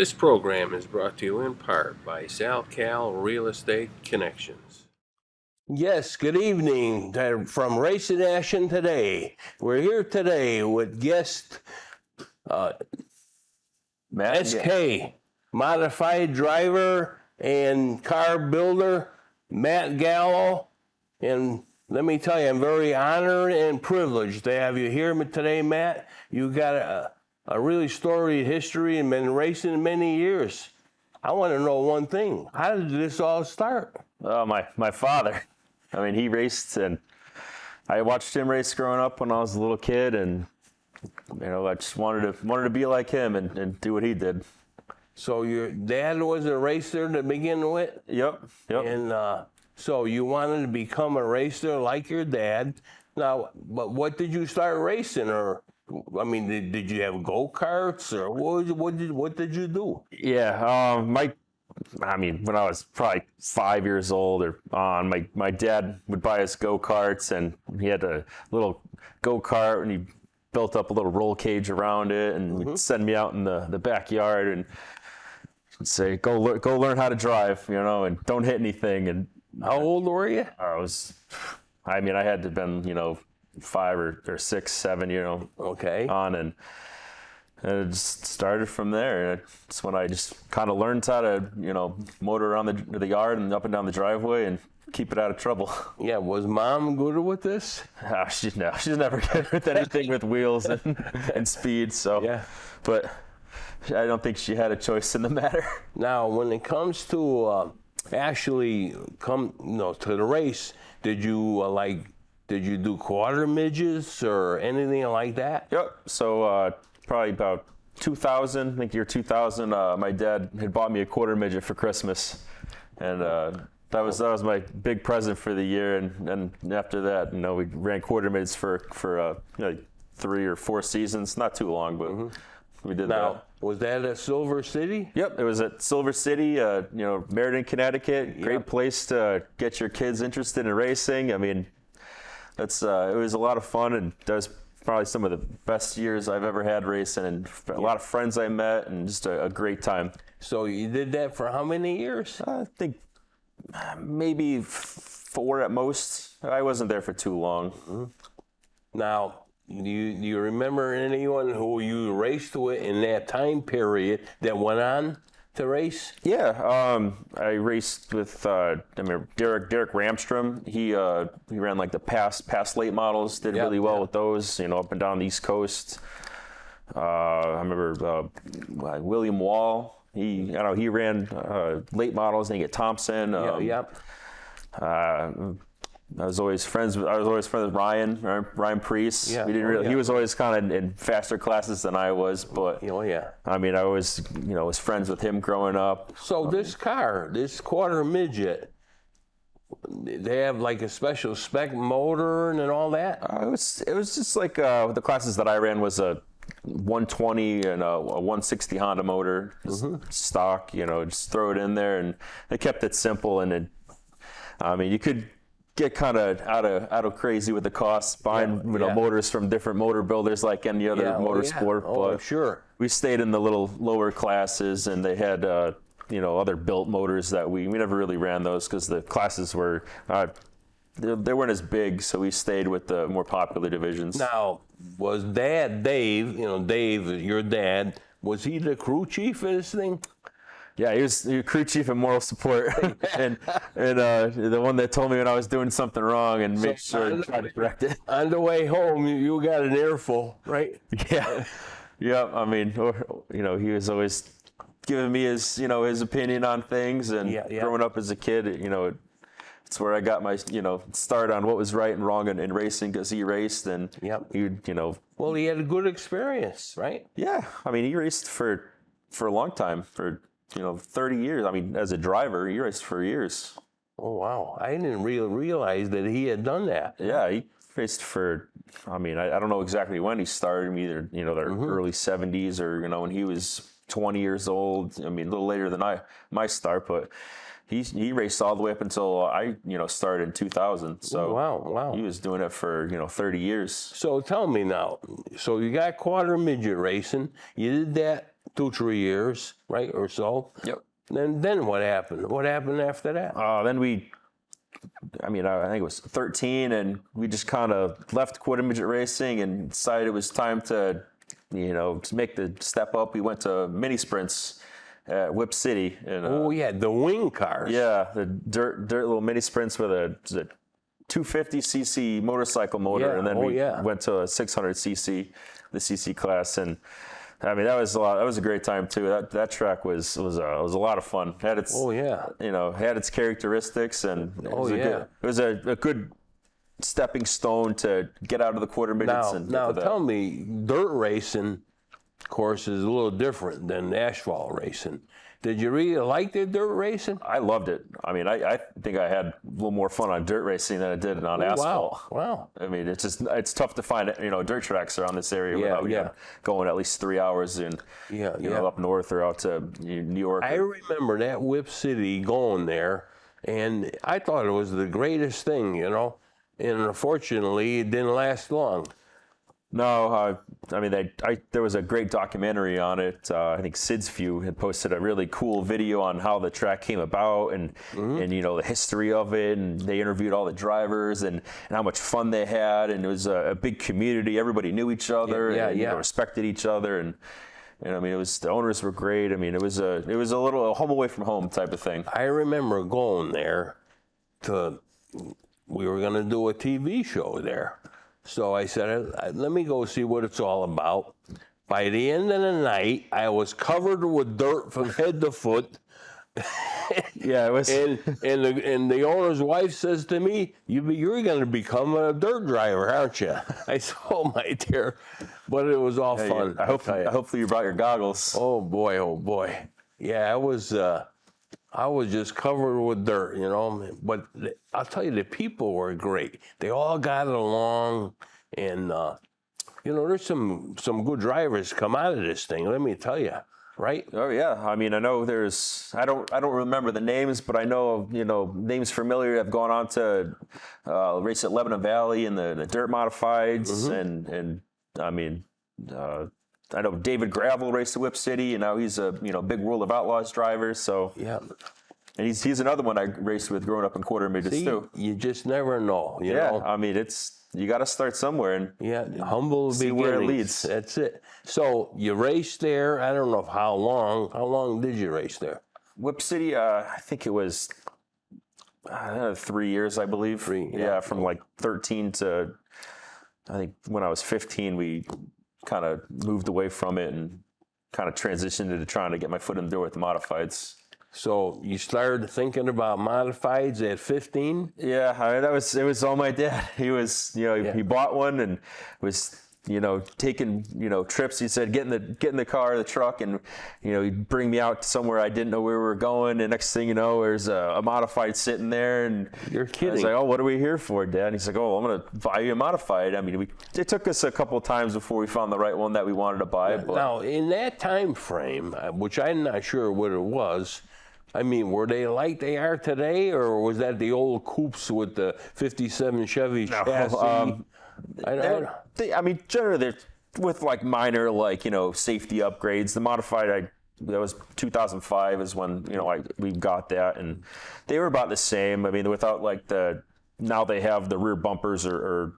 This program is brought to you in part by SalCal Real Estate Connections. Yes, good evening from Racing Action Today. We're here today with guest Matt, SK, modified driver and car builder, Matt Gallo. And let me tell you, I'm very honored and privileged to have you here today, Matt. You got a really storied history and been racing many years. I want to know one thing. How did this all start? Oh, my father. I mean, he raced, and I watched him race growing up when I was a little kid, and I just wanted to be like him and do what he did. So your dad was a racer to begin with? Yep. And so you wanted to become a racer like your dad. Now, but what did you start racing? Or, I mean, did you have go-karts, or what did you do? Yeah, when I was probably 5 years old or on, my dad would buy us go-karts, and he had a little go-kart, and he built up a little roll cage around it, and would send me out in the backyard and say, go learn how to drive, and don't hit anything. And how old were you? I had to have been, 5 or 6, 7, Okay. on, and it just started from there. It's when I just kind of learned how to, motor around the yard and up and down the driveway and keep it out of trouble. Yeah, was Mom good with this? She's never good with anything with wheels and speed. So, yeah. But I don't think she had a choice in the matter. Now, when it comes to actually to the race, did you do quarter midgets or anything like that? Yep. So probably about 2000, I think year 2000, my dad had bought me a quarter midget for Christmas, and that was my big present for the year. And after that, we ran quarter midgets for 3 or 4 seasons, not too long, but we did now, that. Was that at Silver City? Yep, it was at Silver City, Meriden, Connecticut. Great place to get your kids interested in racing. I mean, it was a lot of fun, and that was probably some of the best years I've ever had racing, and a lot of friends I met, and just a great time. So you did that for how many years? I think maybe 4 at most. I wasn't there for too long. Now, do you remember anyone who you raced with in that time period that went on to race? Yeah, I raced with Derek Ramstrom. He ran like the past late models, did really well with those, up and down the East Coast. I remember William Wall. He ran late models. Nathan Thompson. I was always friends with Ryan Priest. Yeah. He was always kind of in faster classes than I was, but I mean, I was was friends with him growing up. So this quarter midget, they have like a special spec motor and all that? It was just like the classes that I ran was a 120 and a 160 Honda motor, stock, just throw it in there, and they kept it simple. And you could get kind of out of crazy with the costs, buying motors from different motor builders like any other motorsport. But sure. We stayed in the little lower classes, and they had other built motors that we never really ran those because the classes were they weren't as big, so we stayed with the more popular divisions. Now, was Dave, your dad, was he the crew chief of this thing? Yeah, he was crew chief and moral support, and the one that told me when I was doing something wrong and made sure to try to correct it. On the way home, you got an earful, right? Yeah, yeah. I mean, he was always giving me his opinion on things, and growing up as a kid, it's where I got my start on what was right and wrong in racing, because he raced, and he Well, he had a good experience, right? Yeah, I mean, he raced for a long time, for 30 years. I mean, as a driver, he raced for years. Oh, wow. I didn't really realize that he had done that. Yeah, he raced for, I don't know exactly when he started, either, the early 70s or, when he was 20 years old. I mean, a little later than my start, but he raced all the way up until I, started in 2000. So wow. He was doing it for, 30 years. So tell me now, so you got quarter midget racing. You did that 2-3 years, right, or so. Yep. Then what happened? What happened after that? Then I think it was 13, and we just kind of left quarter midget racing and decided it was time to make the step up. We went to mini sprints at Whip City. And, Oh yeah, the wing cars. yeah, the dirt little mini sprints with a 250cc motorcycle motor, Yeah, and then oh, we yeah. went to a 600cc, the CC class, and I mean that was a lot. That was a great time too. That track was a lot of fun. Had its Oh yeah. had its characteristics, and it was yeah. it was a good stepping stone to get out of the quarter midgets. Now tell me, dirt racing, of course, is a little different than asphalt racing. Did you really like the dirt racing? I loved it. I mean, I think I had a little more fun on dirt racing than I did on asphalt. Wow. I mean, it's tough to find, dirt tracks around this area without going at least 3 hours up north or out to New York. I remember that Whip City going there, and I thought it was the greatest thing, and unfortunately, it didn't last long. No, I mean, there was a great documentary on it. I think Sid's View had posted a really cool video on how the track came about and the history of it, and they interviewed all the drivers and how much fun they had, and it was a big community. Everybody knew each other, respected each other, and I mean, the owners were great. I mean, it was a little home away from home type of thing. I remember going there we were going to do a TV show there. So I said, let me go see what it's all about. By the end of the night, I was covered with dirt from head to foot. Yeah, it was. And the owner's wife says to me, "You're going to become a dirt driver, aren't you?" I said, "Oh my dear," but it was all fun. Hopefully you brought your goggles. Oh boy. Yeah, I was just covered with dirt, But I'll tell you, the people were great. They all got along, and there's some good drivers come out of this thing. Let me tell you, right? Oh yeah, I mean I know I don't remember the names, but I know names familiar. I've gone on to race at Lebanon Valley in the dirt modifieds, and I mean. I know David Gravel raced at Whip City, and now he's a big World of Outlaws driver. So yeah, and he's another one I raced with growing up in quarter midgets too. You just never know. You know? I mean you got to start somewhere, and humble see beginnings. where it leads. That's it. So you raced there. I don't know how long. How long did you race there? Whip City, I think it was 3 years, I believe. From like 13 to I think when I was 15, we kind of moved away from it and kind of transitioned into trying to get my foot in the door with the modifieds. So you started thinking about modifieds at 15? Yeah, I mean, it was all my dad. He was, he bought one and was, taking, trips. He said, get in the car, the truck, and, he'd bring me out to somewhere I didn't know where we were going. And next thing you know, there's a modified sitting there. And you're kidding. I was like, oh, what are we here for, Dad? And he's like, oh, I'm going to buy you a modified. I mean, it took us a couple of times before we found the right one that we wanted to buy. But now, in that time frame, which I'm not sure what it was, I mean, were they like they are today, or was that the old coupes with the 57 Chevy chassis? I mean, generally they're with like minor, safety upgrades. The modified, that was 2005 is when we got that, and they were about the same. I mean, without now they have the rear bumpers are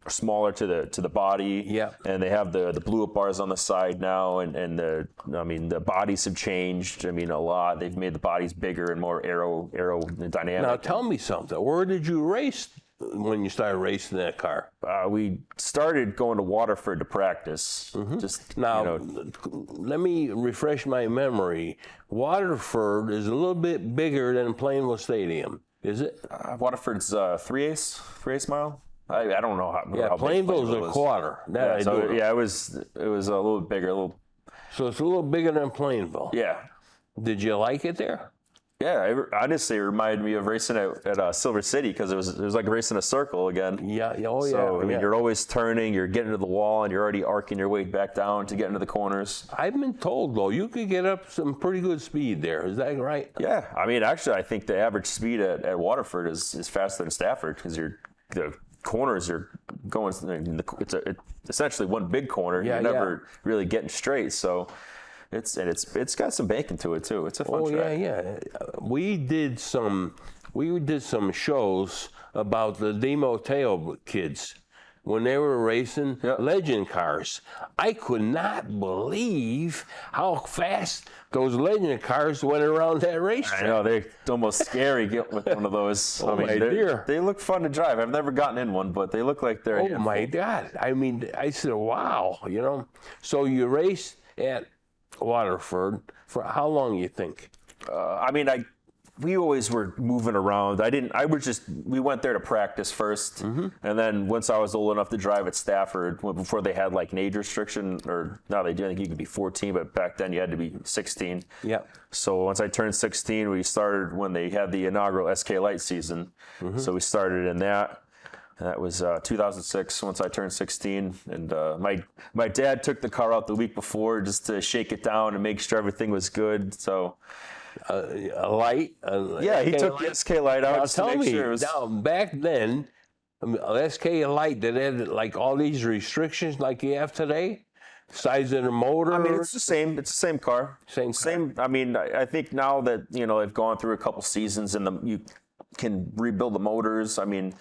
smaller to the body. Yeah. And they have the blew up bars on the side now, and the bodies have changed. I mean, a lot. They've made the bodies bigger and more aerodynamic. Now tell me something. Where did you race when you started racing that car? We started going to Waterford to practice. Just now, let me refresh my memory. Waterford is a little bit bigger than Plainville Stadium, is it? Waterford's 3/8 mile. I don't know how Plainville's a quarter. It was a little bigger, So it's a little bigger than Plainville. Yeah. Did you like it there? Yeah, honestly, it reminded me of racing at Silver City because it was like racing a circle again. Yeah. So, I mean, you're always turning, you're getting to the wall, and you're already arcing your way back down to get into the corners. I've been told, though, you could get up some pretty good speed there. Is that right? Yeah. I mean, actually, I think the average speed at Waterford is faster than Stafford because the corners are going. It's essentially one big corner. Yeah, You're never really getting straight. So it's got some banking to it too. It's a fun track. Yeah. We did some shows about the DeMoteo kids when they were racing legend cars. I could not believe how fast those legend cars went around that racetrack. I know, they're almost scary getting with one of those. Oh, my dear. They look fun to drive. I've never gotten in one, but they look like they're Oh my God. I mean, I said, wow, So you raced at Waterford for how long, you think? We always were moving around. We went there to practice first. And then once I was old enough to drive at Stafford, before they had like an age restriction, or now they do, I think you could be 14, but back then you had to be 16. Yeah. So once I turned 16, we started when they had the inaugural SK Light season. So we started in that. And that was 2006 once I turned 16. And my dad took the car out the week before just to shake it down and make sure everything was good. So a light? He took the SK Light out just to make sure it was... Now, back then, SK Light, did it have like all these restrictions like you have today? Size of the motor? I mean, it's the same. It's the same car. Same. I mean, I think now that, they've gone through a couple seasons and you can rebuild the motors. I mean...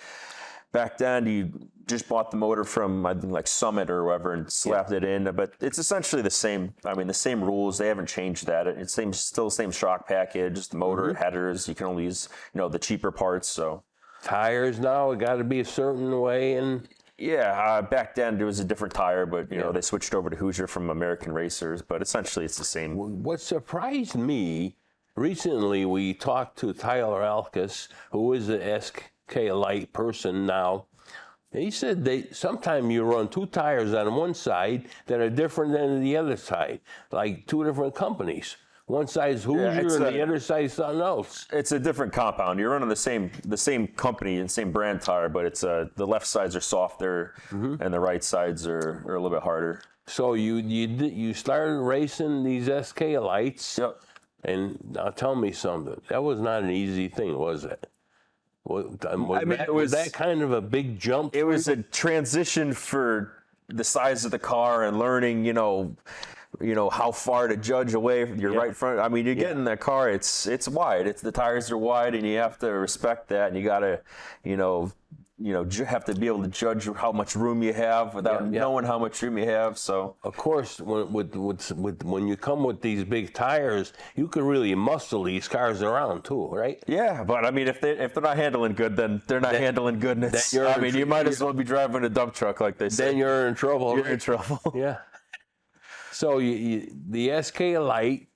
Back then, you just bought the motor from, I think, like Summit or whatever and slapped it in. But it's essentially the same. I mean, the same rules. They haven't changed that. It's still the same shock package, the motor, headers. You can only use, the cheaper parts. So tires now, it got to be a certain way. And back then, there was a different tire. But, they switched over to Hoosier from American Racers. But essentially, it's the same. What surprised me, recently we talked to Tyler Alkus, who is the SK Light person now. He said sometimes you run two tires on one side that are different than the other side, like two different companies. One side's Hoosier and the other side's something else. It's a different compound. You're running the same company and same brand tire, but it's the left sides are softer and the right sides are a little bit harder. So you started racing these SK Lights. Yep. And now tell me something. That was not an easy thing, was it? Was that kind of a big jump? It was a transition for the size of the car and learning, how far to judge away from your right front. I mean, you get in that car, it's wide. The tires are wide, and you have to respect that, and you got to, have to be able to judge how much room you have without knowing how much room you have. So of course, when you come with these big tires, you can really muscle these cars around too, right? Yeah, but I mean, if they're not handling good, then they're not handling good. You might as well be driving a dump truck, like they say. Then you're in trouble. You're in trouble. Yeah. So the SK Light,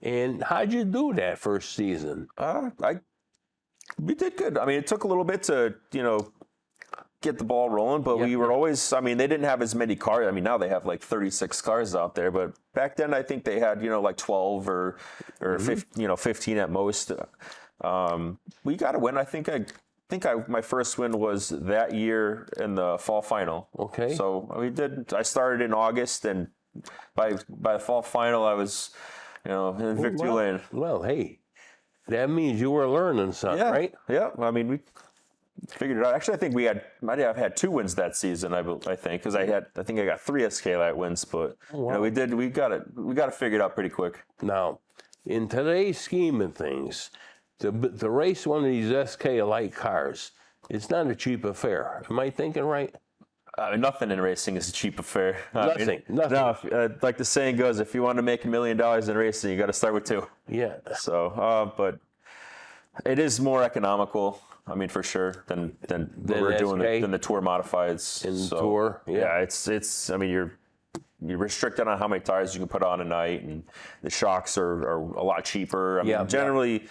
and how'd you do that first season? We did good. I mean, it took a little bit to, get the ball rolling, but we were always, I mean, they didn't have as many cars. I mean, now they have like 36 cars out there, but back then I think they had, like 12 or 15 at most. We got a win. I think my first win was that year in the fall final. Okay. So I started in August, and by the fall final, I was, in victory lane. Well, hey. That means you were learning something, right? Yeah. I mean, we figured it out. Actually, I think might have had 2 wins that season. I think because I think I got 3 SK Light wins, but we got it figured out pretty quick. Now, in today's scheme of things, to race one of these SK Light cars, it's not a cheap affair. Am I thinking right? Nothing in racing is a cheap affair. Nothing. No, like the saying goes, if you want to make $1 million in racing, you got to start with 2. Yeah. So, but it is more economical. I mean, for sure, than what we're doing than the Tour modifieds. Tour, yeah. It's. I mean, you're restricted on how many tires you can put on a night, and the shocks are a lot cheaper. I mean, generally.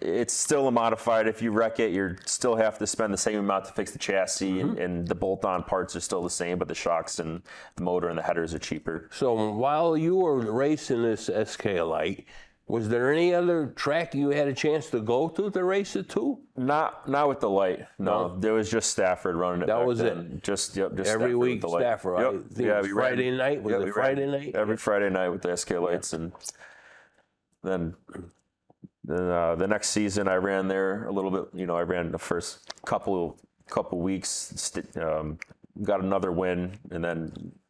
It's still a modified. If you wreck it, you still have to spend the same amount to fix the chassis, and the bolt-on parts are still the same, but the shocks and the motor and the headers are cheaper. So while you were racing this SK Light, was there any other track you had a chance to go to race it too? Not with the Light. No, there was just Stafford running it. That was then. it. Just every Stafford week with the Stafford. Yep. Friday night. Was it Friday night? Every Friday night with the SK Lights, and then the next season I ran there a little bit. I ran the first couple couple weeks, got another win, and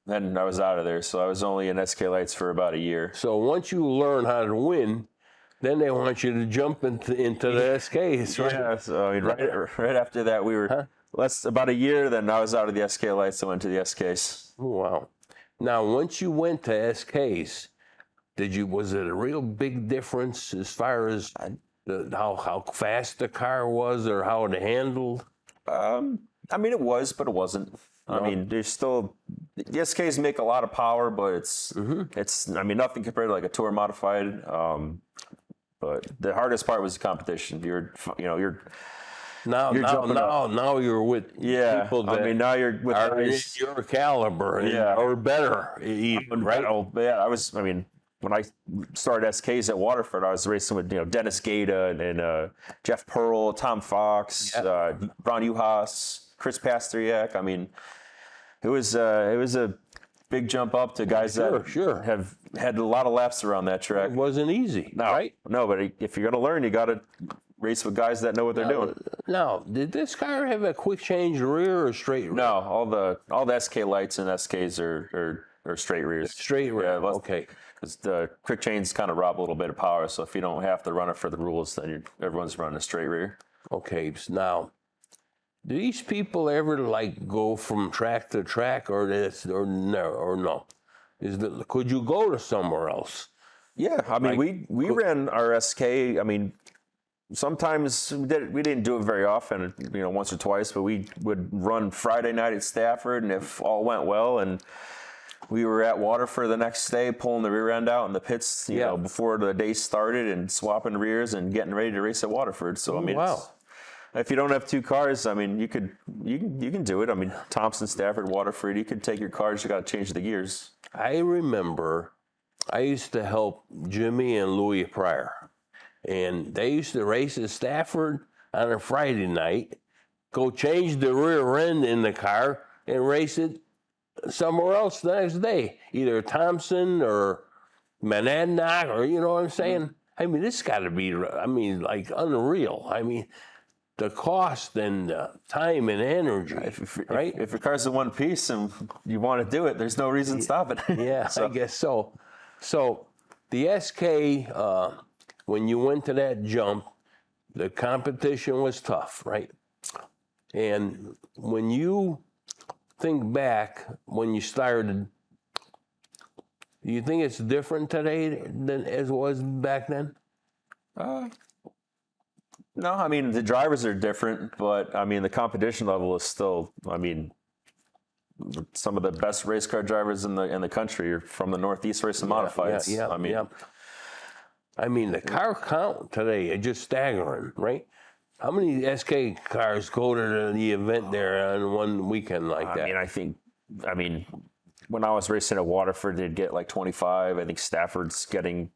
then I was out of there. So I was only in SK Lights for about a year. So once you learn how to win, then they want you to jump into the SKs, right? Yeah, so I mean, right after that, we were about a year. Then I was out of the SK Lights. I went to the SKs. Wow. Now, once you went to SKs, was it a real big difference as far as how fast the car was or how it handled? I mean, it was, but it wasn't. No. I mean, there's still the SKs make a lot of power, but it's I mean, nothing compared to like a tour modified. But the hardest part was the competition. Now you're with people that I mean, now you're with are in your caliber, or better, even, right? I mean, when I started SKs at Waterford, I was racing with Dennis Gata and Jeff Pearl, Tom Fox, Ron Uhas, Chris Pasteryak. I mean, it was a big jump up to guys that have had a lot of laps around that track. It wasn't easy, right? No, but if you're going to learn, you got to race with guys that know what they're doing. Now, did this car have a quick change rear or straight rear? No, all the SK Lights and SKs are straight rears. Straight rear, yeah, okay. Because the quick chains kind of rob a little bit of power, so if you don't have to run it for the rules, then everyone's running a straight rear. Okay, so now, do these people ever go from track to track, or no? Could you go to somewhere else? Yeah, I mean, we ran our SK. I mean, sometimes we didn't do it very often, once or twice, but we would run Friday night at Stafford, and if all went well, and we were at Waterford the next day, pulling the rear end out in the pits, before the day started, and swapping rears and getting ready to race at Waterford. So I mean, if you don't have two cars, I mean, you can do it. I mean, Thompson, Stafford, Waterford, you could take your cars. You got to change the gears. I remember I used to help Jimmy and Louis Pryor, and they used to race at Stafford on a Friday night, go change the rear end in the car, and race it somewhere else the next day, either Thompson or Monadnock, or you know what I'm saying? I mean, this got to be, unreal. I mean, the cost and time and energy, right? If your car's in one piece and you want to do it, there's no reason to stop it. Yeah, I guess so. So the SK, when you went to that jump, the competition was tough, right? And when you think back when you started, do you think it's different today than as it was back then? No, I mean, the drivers are different, but I mean, the competition level is still, I mean, some of the best race car drivers in the country are from the Northeast racing modifieds. I mean, the car count today is just staggering, right? How many SK cars go to the event there on one weekend like that? I mean, when I was racing at Waterford, they'd get like 25. I think Stafford's getting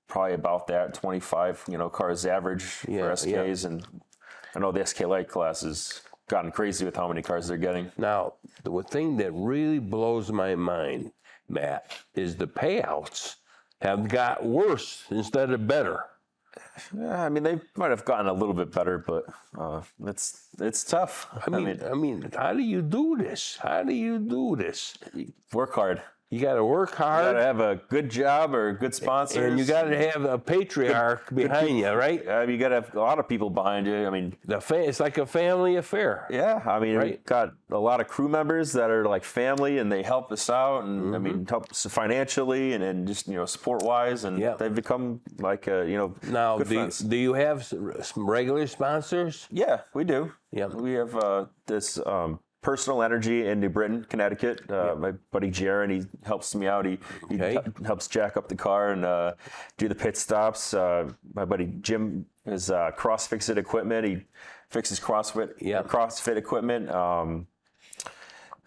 probably about that, 25, cars average for SKs. And I know the SK Light class has gotten crazy with how many cars they're getting. Now, the thing that really blows my mind, Matt, is the payouts have got worse instead of better. Yeah, I mean, they might have gotten a little bit better, but it's tough. I mean, how do you do this? Work hard. You got to work hard. You got to have a good job or good sponsors. And you got to have a patriarch behind you, right? You got to have a lot of people behind you. I mean, it's like a family affair. Yeah, I mean, we've got a lot of crew members that are like family, and they help us out, and I mean, help us financially and just support wise, and they've become like Now, good friends. Do you have some regular sponsors? Yeah, we do. Yeah, we have this. Personal Energy in New Britain, Connecticut. My buddy Jaron, he helps me out. He helps jack up the car and do the pit stops. My buddy Jim is CrossFit equipment. He fixes CrossFit equipment.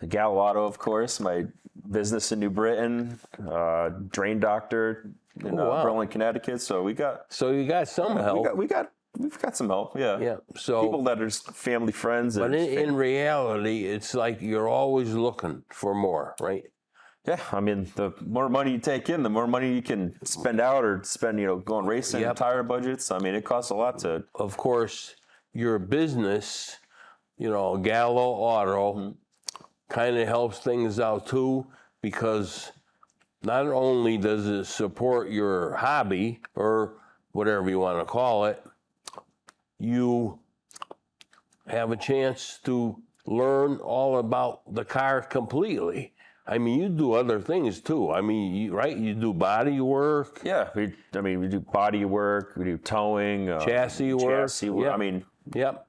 Gallo Auto, of course, my business in New Britain. Drain Doctor in Berlin, Connecticut. So we got. So you got some help. We've got some help, yeah. Yeah. So people that are family friends. But in reality, it's like you're always looking for more, right? Yeah. I mean, the more money you take in, the more money you can spend out or spend, going racing, tire budgets. I mean, it costs a lot to. Of course, your business, Gallo Auto kind of helps things out too, because not only does it support your hobby or whatever you want to call it, you have a chance to learn all about the car completely. I mean, you do other things too. I mean, you do body work. Yeah, we do body work, we do towing, Chassis work. Yep. I mean, yep.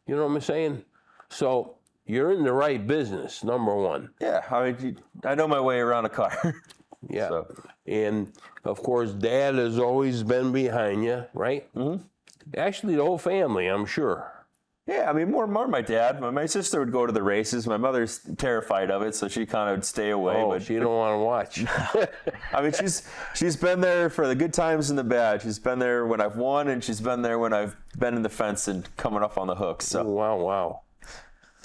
You know what I'm saying? So you're in the right business, number one. Yeah, I know my way around a car. Yeah. So. And of course, Dad has always been behind you, right? Mm-hmm. Actually, the whole family, I'm sure. Yeah, I mean, more my dad. My sister would go to the races. My mother's terrified of it, so she kind of would stay away. Oh, but she don't want to watch. I mean, she's been there for the good times and the bad. She's been there when I've won, and she's been there when I've been in the fence and coming up on the hook. So Wow.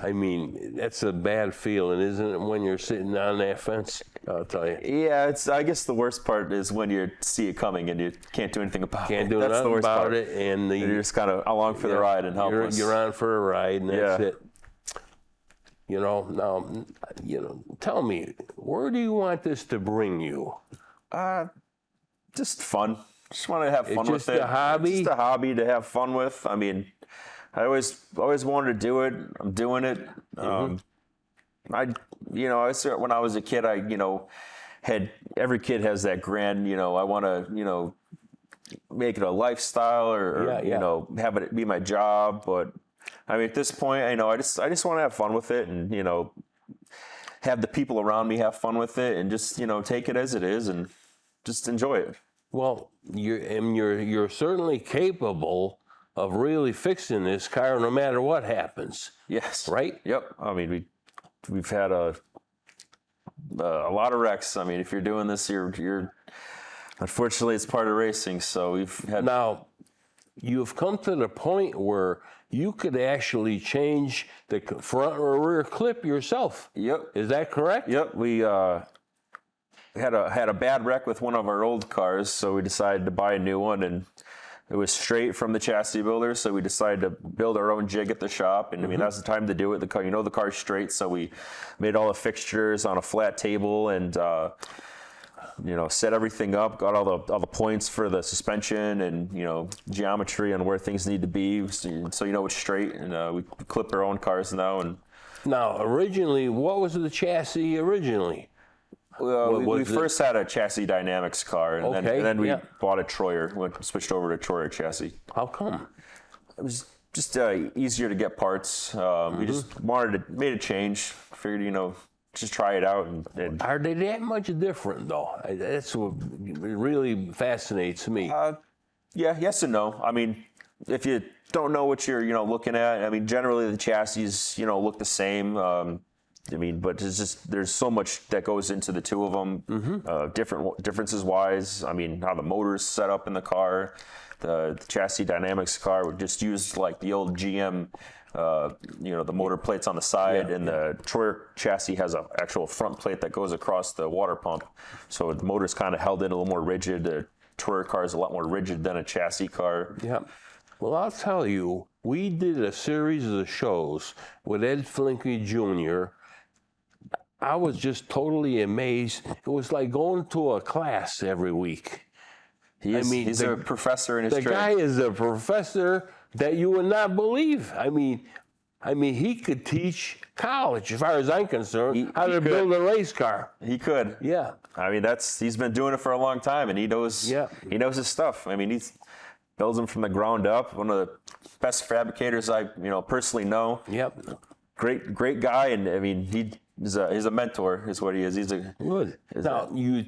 I mean, that's a bad feeling, isn't it, when you're sitting on that fence? I'll tell you. Yeah, I guess the worst part is when you see it coming and you can't do anything about it. Can't do nothing about it, and you're just kind of along for the ride and helpless. You're on for a ride, and that's it. Now, tell me, where do you want this to bring you? Just fun. Just want to have fun with it. It's just a hobby? Just a hobby to have fun with. I mean, I always wanted to do it. I'm doing it. When I was a kid, had every kid has that grand, I want to, make it a lifestyle or have it be my job. But I mean, at this point, I just want to have fun with it and, have the people around me have fun with it and just, take it as it is and just enjoy it. Well, you're certainly capable of really fixing this car no matter what happens. Yes. Right? Yep. I mean, we've had a lot of wrecks. I mean, if you're doing this, you're unfortunately it's part of racing. So we've had. Now, you've come to the point where you could actually change the front or rear clip yourself. Yep. Is that correct? Yep. We had a bad wreck with one of our old cars, so we decided to buy a new one, and it was straight from the chassis builder, so we decided to build our own jig at the shop. And I mean, that's the time to do it. The car, the car's straight, so we made all the fixtures on a flat table and set everything up. Got all the points for the suspension and geometry on where things need to be, so it's straight. And we clip our own cars now. And now, originally, what was the chassis originally? We first had a chassis dynamics car, and then we bought a Troyer. Switched over to Troyer chassis. How come? It was just easier to get parts. We just made a change. Figured, just try it out. And are they that much different, though? That's what really fascinates me. Yeah, yes and no. I mean, if you don't know what you're, looking at, I mean, generally the chassis, look the same. But there's so much that goes into the two of them, differences wise. I mean, how the motor's set up in the car, the chassis dynamics car would just use like the old GM, the motor plates on the side, and the Troyer chassis has an actual front plate that goes across the water pump. So the motor's kind of held in a little more rigid. The Troyer car is a lot more rigid than a chassis car. Yeah. Well, I'll tell you, we did a series of shows with Ed Flinke Jr. I was just totally amazed. It was like going to a class every week. He's a professor in his trade. The guy is a professor that you would not believe. I mean, he could teach college, as far as I'm concerned, how to build a race car. He could. Yeah. I mean, he's been doing it for a long time, and he knows his stuff. I mean, he builds them from the ground up. One of the best fabricators I personally know. Yep. Great guy, and I mean he's a mentor, is what he is. He's a good. Now you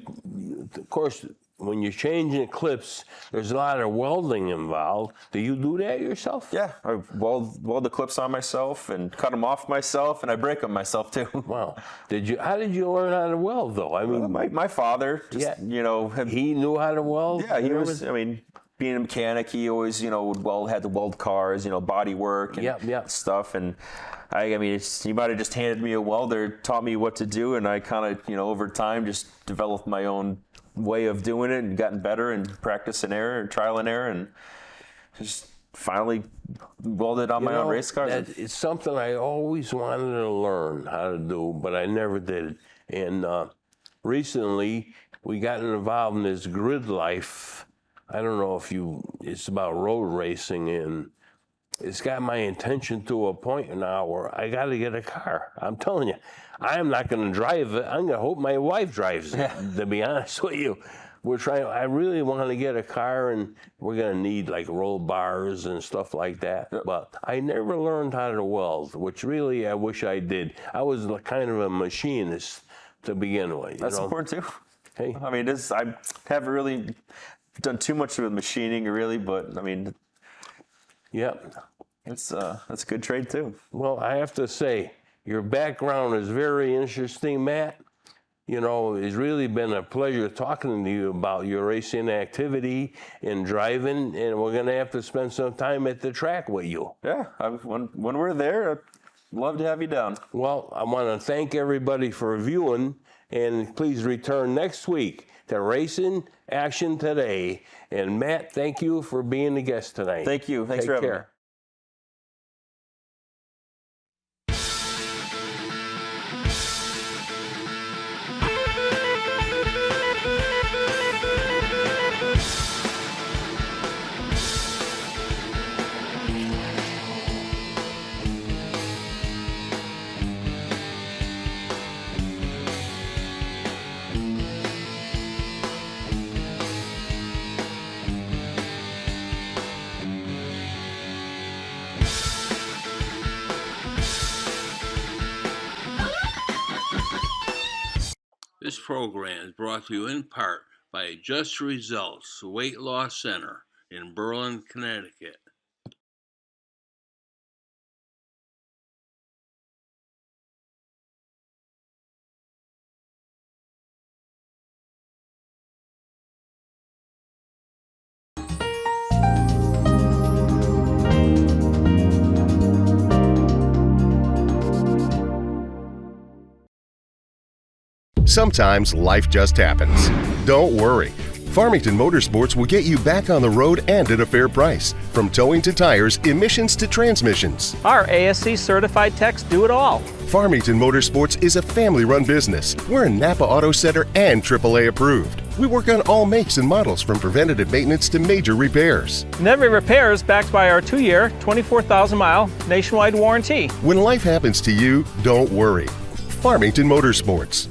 of course, when you're changing clips, there's a lot of welding involved. Do you do that yourself? Yeah, I weld the clips on myself and cut them off myself, and I break them myself too. Wow. How did you learn how to weld, though? I mean, my father, he knew how to weld. Yeah, he was. I mean, being a mechanic, he always, had to weld cars, body work and stuff. And I mean, he might have just handed me a welder, taught me what to do, and I kind of, over time, just developed my own way of doing it and gotten better and practice and error and trial and error and just finally welded on my own race cars. It's something I always wanted to learn how to do, but I never did. And recently, we got involved in this grid life. I don't know if it's about road racing, and it's got my attention to a point now where I got to get a car. I'm telling you, I'm not going to drive it. I'm going to hope my wife drives it, to be honest with you. I really want to get a car, and we're going to need like roll bars and stuff like that. Yep. But I never learned how to weld, which really I wish I did. I was kind of a machinist to begin with. That's important too. Hey. I mean, I haven't really done too much with machining, really, but I mean, yep. That's a good trade too. Well, I have to say, your background is very interesting, Matt. It's really been a pleasure talking to you about your racing activity and driving, and we're going to have to spend some time at the track with you. Yeah, when we're there, I'd love to have you down. Well, I want to thank everybody for viewing, and please return next week to Racing Action Today. And Matt, thank you for being the guest tonight. Thank you. Thanks for having me. This program is brought to you in part by Just Results Weight Loss Center in Berlin, Connecticut. Sometimes life just happens. Don't worry. Farmington Motorsports will get you back on the road and at a fair price. From towing to tires, emissions to transmissions. Our ASC certified techs do it all. Farmington Motorsports is a family-run business. We're a Napa Auto Center and AAA approved. We work on all makes and models from preventative maintenance to major repairs. And every repair is backed by our 2-year, 24,000-mile nationwide warranty. When life happens to you, don't worry. Farmington Motorsports.